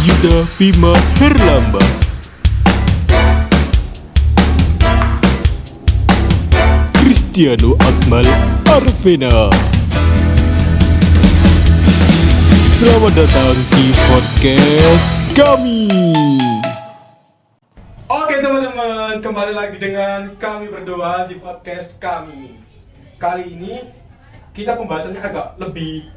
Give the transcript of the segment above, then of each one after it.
Yuda Bima Herlamba. Cristiano Akmal Arvena. Selamat datang di podcast kami. Oke teman-teman, kembali lagi dengan kami berdua di podcast kami. Kali ini kita pembahasannya agak lebih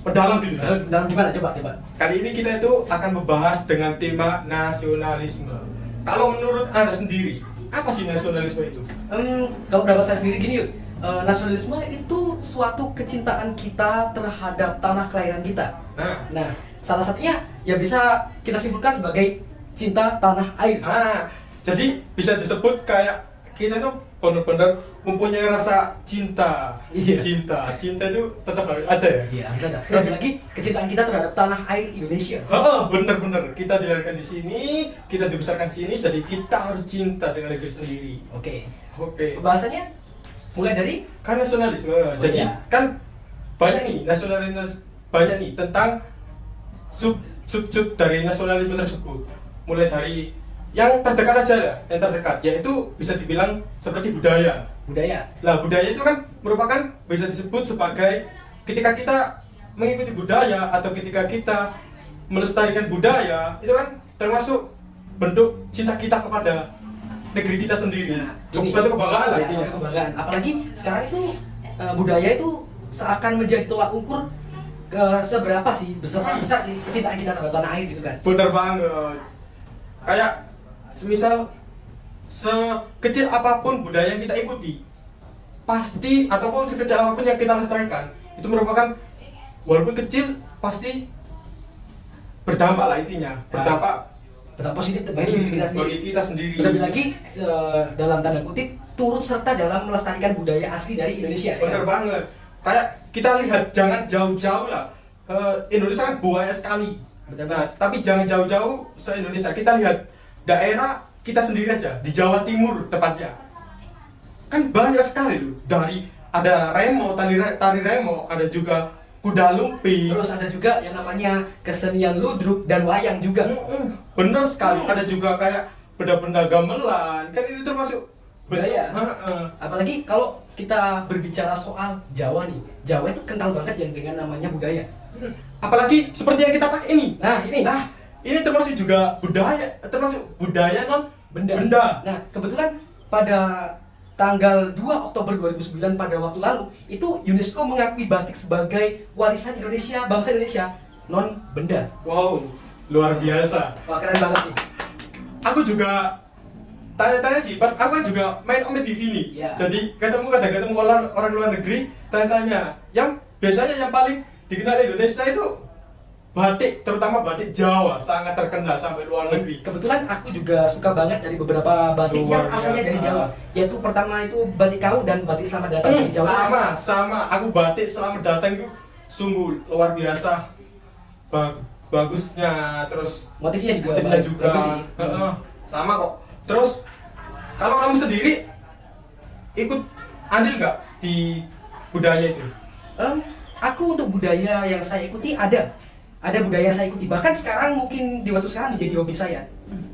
mendalam gitu. Dalam gimana? Coba. Kali ini kita itu akan membahas dengan tema nasionalisme. Kalau menurut Anda sendiri, apa sih nasionalisme itu? Kalau pendapat saya sendiri gini, nasionalisme itu suatu kecintaan kita terhadap tanah kelahiran kita. Nah, salah satunya ya bisa kita simpulkan sebagai cinta tanah air. Jadi bisa disebut kayak kita tuh benar-benar mempunyai rasa cinta. Iya. Cinta itu tetap harus ada ya. Iya, harus ada. Terlebih lagi kecintaan kita terhadap tanah air Indonesia. Bener. Kita dilahirkan di sini, kita dibesarkan di sini, jadi kita harus cinta dengan negeri sendiri. Oke. Pembahasannya Pembahasannya mulai dari kan nasionalisme. Jadi iya. kan banyak nih nasionalisme, banyak nih tentang sub dari nasionalisme tersebut. Mulai dari yang terdekat aja ya, yang terdekat, yaitu bisa dibilang seperti budaya. Nah, budaya itu kan merupakan bisa disebut sebagai ketika kita mengikuti budaya atau ketika kita melestarikan budaya, itu kan termasuk bentuk cinta kita kepada negeri kita sendiri. Suatu kebanggaan lah ya, intinya. suatu kebanggaan. Apalagi sekarang itu budaya itu seakan menjadi tolak ukur seberapa sih besar sih kecintaan kita terhadap tanah air gitu kan. Bener banget. Kayak semisal sekecil apapun budaya yang kita ikuti, pasti ataupun sekecil apapun yang kita lestarikan, itu merupakan walaupun kecil pasti berdampak lah intinya. Berdampak positif bagi diri kita sendiri. Bagi kita sendiri. Terlebih lagi dalam tanda kutip turut serta dalam melestarikan budaya asli dari Indonesia. Bener banget. Kayak kita lihat jangan jauh-jauh lah. Indonesia kan buaya sekali. Betul. Nah, tapi jangan jauh-jauh se-Indonesia. Kita lihat daerah kita sendiri aja, di Jawa Timur tepatnya. Kan banyak sekali loh. Dari ada remo, tari remo, ada juga kuda lumping. Terus ada juga yang namanya kesenian ludruk dan wayang juga. Bener sekali. Ada juga kayak benda-benda gamelan. Kan itu termasuk budaya. Apalagi kalau kita berbicara soal Jawa nih. Jawa itu kental banget yang dengan namanya budaya. Apalagi seperti yang kita pakai ini. Ini Termasuk juga budaya, termasuk budaya non benda. Nah, kebetulan pada tanggal 2 Oktober 2009 pada waktu lalu itu UNESCO mengakui batik sebagai warisan Indonesia, bangsa Indonesia non benda. Wow, luar biasa. Wah, keren banget sih. Aku juga tanya-tanya sih, pas aku kan juga main Ome TV nih. Iya. Jadi kadang ketemu orang luar negeri, tanya-tanya. Yang biasanya yang paling dikenal Indonesia itu batik, terutama batik Jawa, sangat terkenal sampai luar negeri. Kebetulan aku juga suka banget dari beberapa batik Luar yang asalnya biasa. dari Jawa. Yaitu pertama itu batik Kau dan batik Selamat Datang dari Jawa. Sama. Aku batik Selamat Datang itu sungguh luar biasa. Bagusnya, terus Motifnya juga juga. bagus sih. Sama kok. Terus kalau kamu sendiri ikut andil nggak di budaya itu? Aku untuk budaya yang saya ikuti ada budaya yang saya ikuti, bahkan sekarang mungkin di waktu sekarang menjadi hobi saya.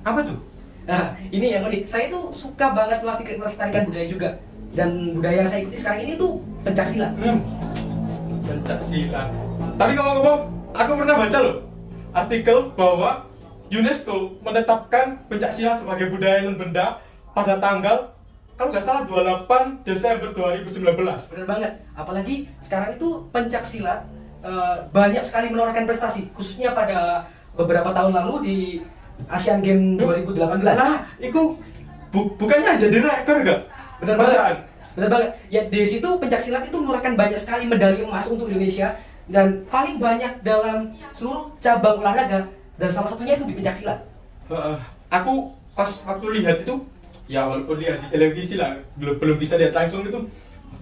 Apa tuh? Nah, ini yang unik, saya tuh suka banget melestarikan budaya juga. Dan budaya yang saya ikuti sekarang ini tuh pencaksilat. Pencaksilat. Tapi ngomong-ngomong, aku pernah baca loh artikel bahwa UNESCO menetapkan pencaksilat sebagai budaya non benda pada tanggal kalau nggak salah 28 Desember 2019. Bener banget, apalagi sekarang itu pencaksilat banyak sekali menorehkan prestasi, khususnya pada beberapa tahun lalu di Asian Games 2018. Nah, itu bukannya jadi rekor nggak? Bener banget. Ya di situ pencaksilat itu menorehkan banyak sekali medali emas untuk Indonesia dan paling banyak dalam seluruh cabang olahraga, dan salah satunya itu di pencaksilat. Aku pas waktu lihat itu, ya walaupun lihat di televisi lah, belum bisa lihat langsung itu,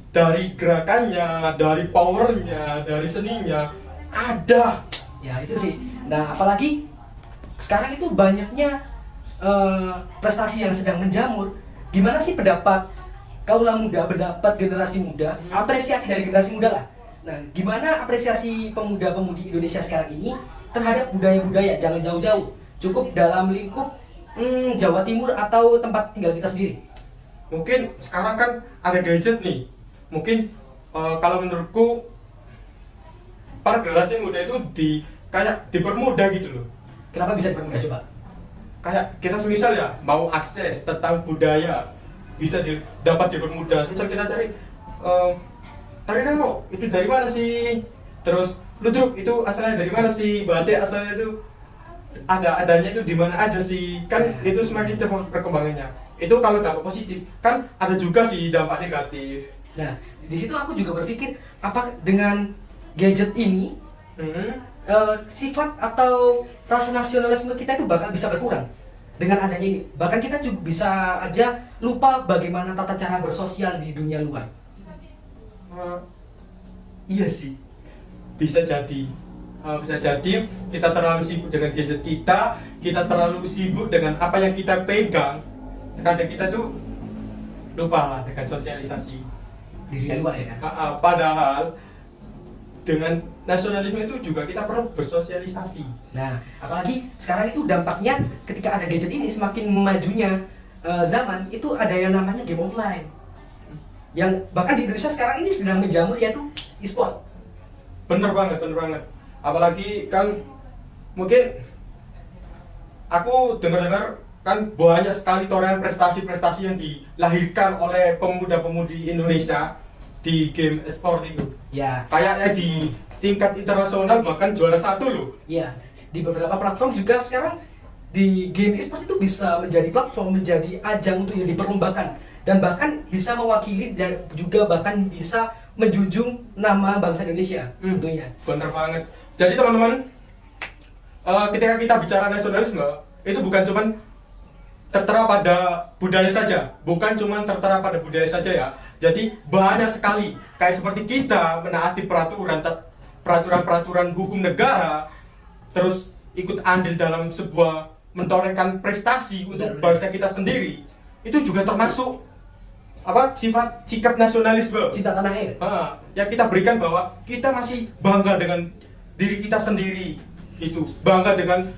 dari gerakannya, dari powernya, dari seninya ada. Ya itu sih. Nah, apalagi sekarang itu banyaknya prestasi yang sedang menjamur. Gimana sih pendapat kaula muda, pendapat generasi muda, apresiasi dari generasi muda lah. Nah, gimana apresiasi pemuda-pemudi Indonesia sekarang ini terhadap budaya-budaya, jangan jauh-jauh, cukup dalam lingkup Jawa Timur atau tempat tinggal kita sendiri. Mungkin sekarang kan ada gadget nih. Mungkin kalau menurutku para generasi muda itu kayak dipermudah gitu loh. Kenapa bisa dipermudah coba? Kayak kita semisal ya mau akses tentang budaya bisa dapat dipermudah. Misal kita cari tari namo itu dari mana sih? Terus ludruk itu asalnya dari mana sih? Batik asalnya itu adanya itu di mana aja sih? Kan itu semakin cepat perkembangannya. Itu kalau dampak positif, kan ada juga sih dampak negatif. Nah, di situ aku juga berpikir apa dengan gadget ini sifat atau rasa nasionalisme kita itu bakal bisa berkurang dengan adanya ini. Bahkan kita juga bisa aja lupa bagaimana tata cara bersosial di dunia luar. Iya sih, bisa jadi. Bisa jadi kita terlalu sibuk dengan gadget kita terlalu sibuk dengan apa yang kita pegang. Kadang kita tuh lupa lah dengan sosialisasi Di dunia luar ya kan? Padahal dengan nasionalisme itu juga kita perlu bersosialisasi. Nah, apalagi sekarang itu dampaknya ketika ada gadget ini semakin majunya zaman itu ada yang namanya game online. Yang bahkan di Indonesia sekarang ini sedang menjamur yaitu e-sport. Bener banget. Apalagi kan mungkin aku dengar-dengar kan banyak sekali torehan prestasi-prestasi yang dilahirkan oleh pemuda-pemudi Indonesia di game e-sport itu. Ya. Kayaknya di tingkat internasional bahkan juara 1 loh. Ya, di beberapa platform juga sekarang di game e-sport itu bisa menjadi platform, menjadi ajang untuk yang diperlombakan dan bahkan bisa mewakili dan juga bahkan bisa menjunjung nama bangsa Indonesia tentunya. Bener banget. Jadi teman-teman, ketika kita bicara nasionalisme itu bukan cuman tertera pada budaya saja, ya. Jadi banyak sekali kayak seperti kita menaati peraturan hukum negara, terus ikut andil dalam sebuah mentorehkan prestasi untuk bangsa kita sendiri. Itu juga termasuk sifat sikap nasionalisme, Cinta tanah air. yang kita berikan bahwa kita masih bangga dengan diri kita sendiri, itu bangga dengan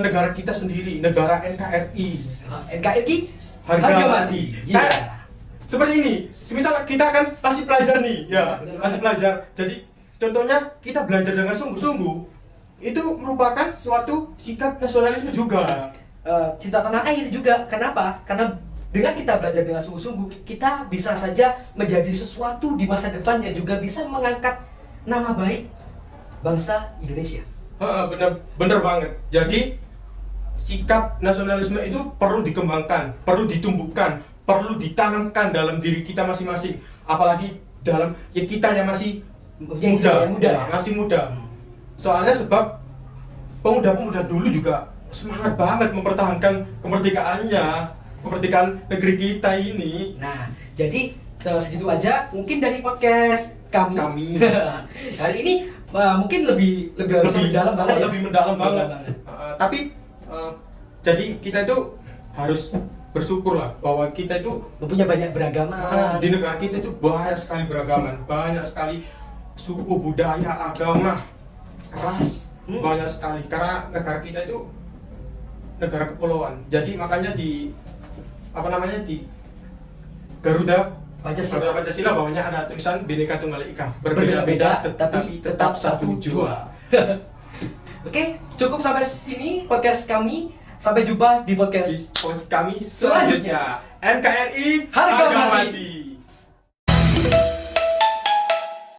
negara kita sendiri, negara NKRI. NKRI harga mati. Iya. Kayak seperti ini. Semisal kita kan masih pelajar nih, ya, masih pelajar. Jadi contohnya kita belajar dengan sungguh-sungguh, itu merupakan suatu sikap nasionalisme juga. Cinta tanah air juga. Kenapa? Karena dengan kita belajar dengan sungguh-sungguh, kita bisa saja menjadi sesuatu di masa depan yang juga bisa mengangkat nama baik bangsa Indonesia. Bener banget. Jadi sikap nasionalisme itu perlu dikembangkan, perlu ditumbuhkan, perlu ditanamkan dalam diri kita masing-masing. Apalagi dalam kita yang masih masih muda. Soalnya sebab pemuda-pemuda dulu juga semangat banget mempertahankan kemerdekaan negeri kita ini. Nah, jadi segitu aja mungkin dari podcast kami. Hari ini mungkin lebih mendalam banget. Lebih mendalam banget. Tapi jadi kita itu harus bersyukur lah bahwa kita itu mempunyai banyak beragaman. Di negara kita itu banyak sekali beragaman, banyak sekali suku, budaya, agama, ras, banyak sekali. Karena negara kita itu negara kepulauan. Jadi makanya di Garuda Pancasila bawahnya ada tulisan Bhinneka Tunggal Ika, berbeda-beda tetapi tetap satu jua. Oke, cukup sampai sini podcast kami. Sampai jumpa di podcast kami selanjutnya. NKRI harga mati.